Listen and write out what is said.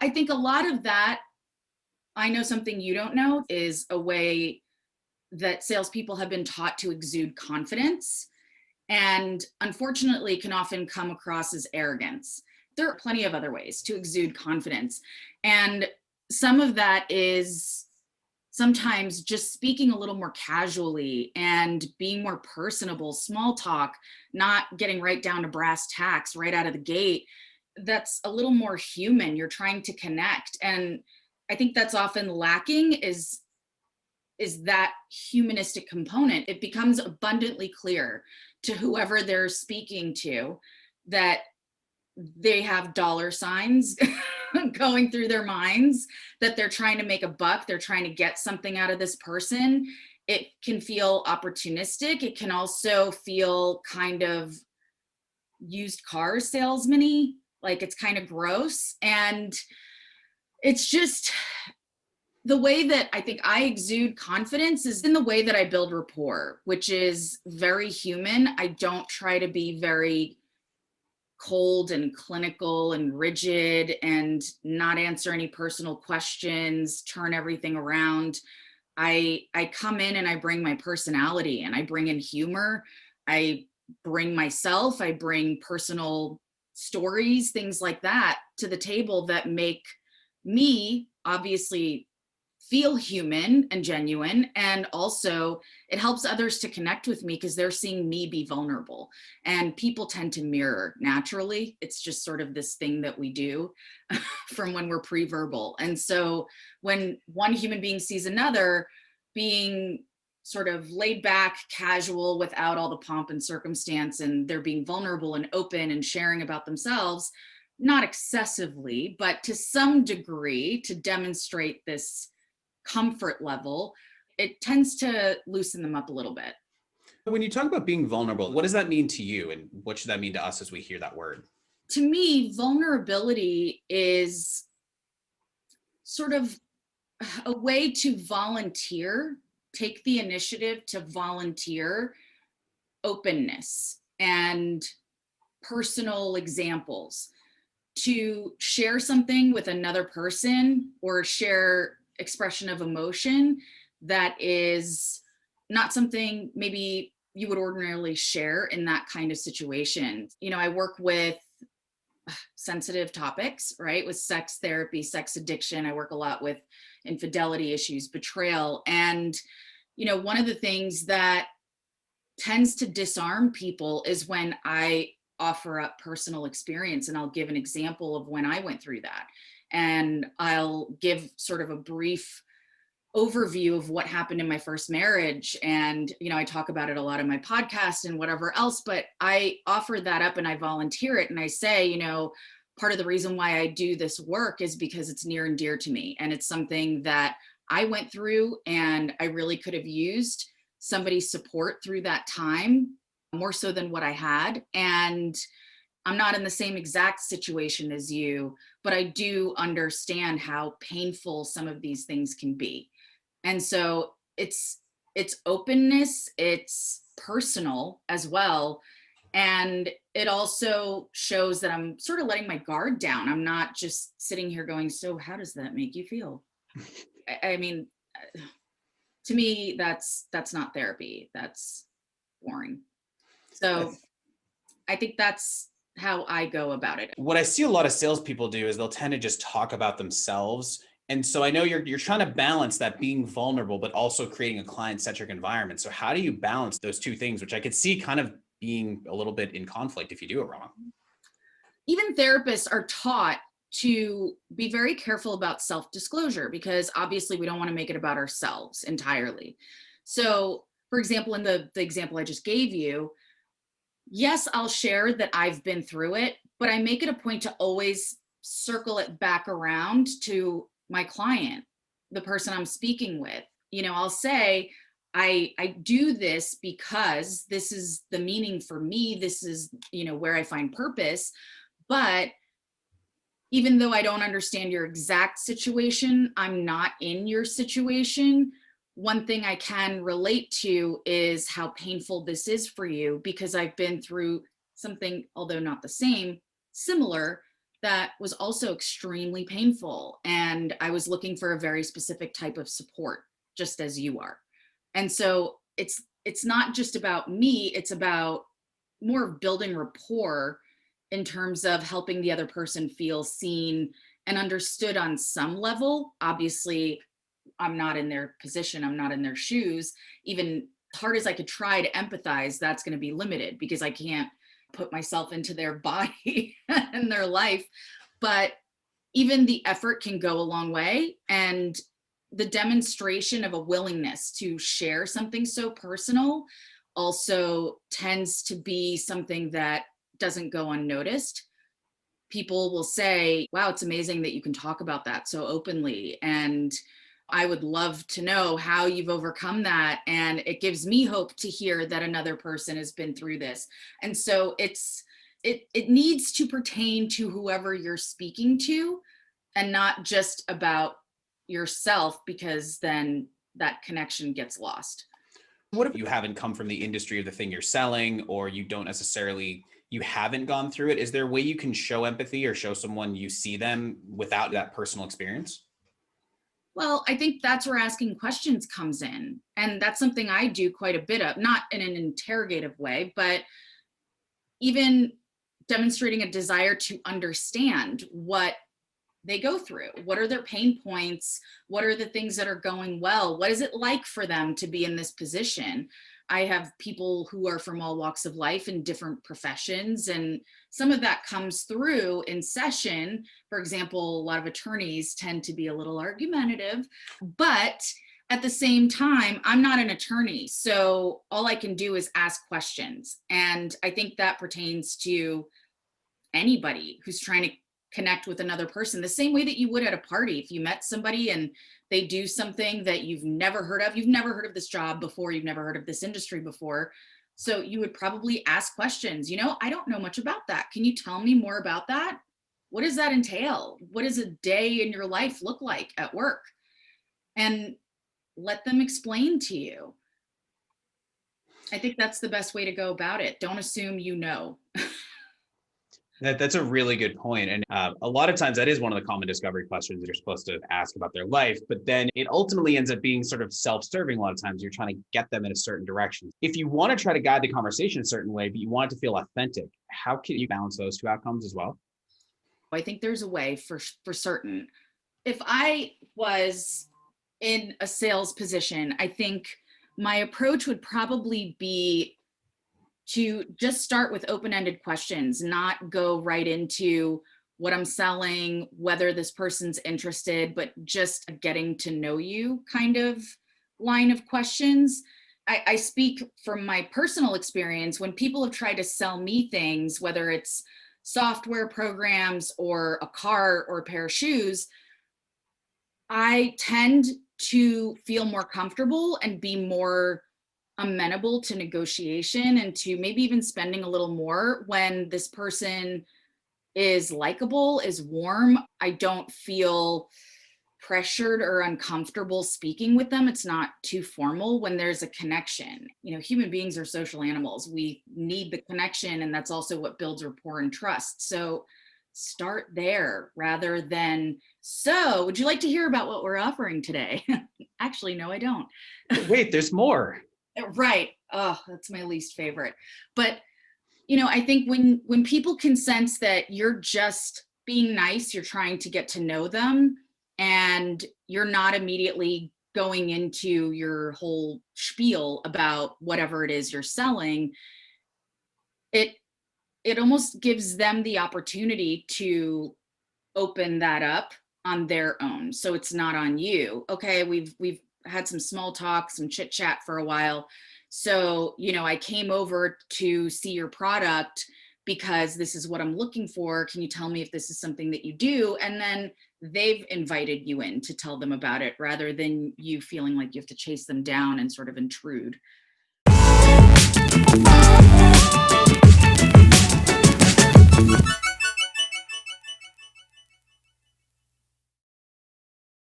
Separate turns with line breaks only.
I think a lot of that, I know something you don't know, is a way that salespeople have been taught to exude confidence, and unfortunately can often come across as arrogance. There are plenty of other ways to exude confidence. And some of that is sometimes just speaking a little more casually and being more personable, small talk, not getting right down to brass tacks right out of the gate. That's a little more human. You're trying to connect. And I think that's often lacking is that humanistic component. It becomes abundantly clear to whoever they're speaking to that they have dollar signs going through their minds, that they're trying to make a buck, they're trying to get something out of this person. It can feel opportunistic. It can also feel kind of used car salesman-y, like it's kind of gross. And it's just the way that I think I exude confidence is in the way that I build rapport, which is very human. I don't try to be very cold and clinical and rigid and not answer any personal questions, turn everything around. I come in and I bring my personality and I bring in humor. I bring myself, I bring personal stories, things like that to the table that make me obviously feel human and genuine. And also it helps others to connect with me because they're seeing me be vulnerable, and people tend to mirror naturally. It's just sort of this thing that we do from when we're pre-verbal. And so when one human being sees another being sort of laid back, casual, without all the pomp and circumstance, and they're being vulnerable and open and sharing about themselves, not excessively, but to some degree, to demonstrate this comfort level, it tends to loosen them up a little bit.
When you talk about being vulnerable, what does that mean to you? And what should that mean to us as we hear that word?
To me, vulnerability is sort of a way to volunteer, take the initiative to volunteer openness and personal examples, to share something with another person or share expression of emotion that is not something maybe you would ordinarily share in that kind of situation. You know, I work with sensitive topics, right? With sex therapy, sex addiction. I work a lot with infidelity issues, betrayal. And, you know, one of the things that tends to disarm people is when I offer up personal experience, and I'll give an example of when I went through that. And I'll give sort of a brief overview of what happened in my first marriage. And, you know, I talk about it a lot in my podcast and whatever else, but I offer that up and I volunteer it. And I say, you know, part of the reason why I do this work is because it's near and dear to me. And it's something that I went through, and I really could have used somebody's support through that time, more so than what I had. And I'm not in the same exact situation as you, but I do understand how painful some of these things can be. And so it's openness, it's personal as well. And it also shows that I'm sort of letting my guard down. I'm not just sitting here going, so how does that make you feel? I mean, to me, that's not therapy. That's boring. So I think that's how I go about it.
What I see a lot of salespeople do is they'll tend to just talk about themselves. And so I know you're trying to balance that being vulnerable, but also creating a client-centric environment. So how do you balance those two things, which I could see kind of being a little bit in conflict if you do it wrong?
Even therapists are taught to be very careful about self-disclosure, because obviously we don't want to make it about ourselves entirely. So, for example, in the example I just gave you, yes, I'll share that I've been through it, but I make it a point to always circle it back around to my client, the person I'm speaking with. You know, I'll say, I do this because this is the meaning for me. This is, you know, where I find purpose. But even though I don't understand your exact situation, I'm not in your situation. One thing I can relate to is how painful this is for you, because I've been through something, although not the same, similar. that was also extremely painful. And I was looking for a very specific type of support, just as you are. And so it's not just about me, it's about more of building rapport in terms of helping the other person feel seen and understood on some level. Obviously, I'm not in their position, I'm not in their shoes. Even hard as I could try to empathize, that's going to be limited because I can't put myself into their body and their life. But even the effort can go a long way. And the demonstration of a willingness to share something so personal also tends to be something that doesn't go unnoticed. People will say, wow, it's amazing that you can talk about that so openly. And I would love to know how you've overcome that. And it gives me hope to hear that another person has been through this. And so it needs to pertain to whoever you're speaking to and not just about yourself, because then that connection gets lost.
What if you haven't come from the industry of the thing you're selling, or you don't necessarily, you haven't gone through it? Is there a way you can show empathy or show someone you see them without that personal experience?
Well, I think that's where asking questions comes in. And that's something I do quite a bit of, not in an interrogative way, but even demonstrating a desire to understand what they go through. What are their pain points? What are the things that are going well? What is it like for them to be in this position? I have people who are from all walks of life in different professions, and some of that comes through in session. For example, a lot of attorneys tend to be a little argumentative, but at the same time, I'm not an attorney. So all I can do is ask questions. And I think that pertains to anybody who's trying to connect with another person the same way that you would at a party. If you met somebody and they do something that you've never heard of, you've never heard of this job before, you've never heard of this industry before, so you would probably ask questions. I don't know much about that, can you tell me more about that? What does that entail? What does a day in your life look like at work? And let them explain to you. I think that's the best way to go about it. Don't assume you know.
That's a really good point. And a lot of times that is one of the common discovery questions that you're supposed to ask about their life. But then it ultimately ends up being sort of self-serving. A lot of times you're trying to get them in a certain direction. If you want to try to guide the conversation a certain way, but you want it to feel authentic, how can you balance those two outcomes as well?
I think there's a way for certain. If I was in a sales position, I think my approach would probably be to just start with open-ended questions, not go right into what I'm selling, whether this person's interested, but just getting to know you kind of line of questions. I speak from my personal experience. When people have tried to sell me things, whether it's software programs or a car or a pair of shoes, I tend to feel more comfortable and be more amenable to negotiation and to maybe even spending a little more when this person is likable, is warm. I don't feel pressured or uncomfortable speaking with them. It's not too formal when there's a connection. Human beings are social animals. We need the connection, and that's also what builds rapport and trust. So start there rather than, so would you like to hear about what we're offering today? Actually, no, I don't.
Wait, there's more.
Right. Oh, that's my least favorite. But, I think when people can sense that you're just being nice, you're trying to get to know them, and you're not immediately going into your whole spiel about whatever it is you're selling, it almost gives them the opportunity to open that up on their own. So it's not on you. Okay, we've had some small talk, some chit chat for a while. So, I came over to see your product because this is what I'm looking for. Can you tell me if this is something that you do? And then they've invited you in to tell them about it rather than you feeling like you have to chase them down and sort of intrude.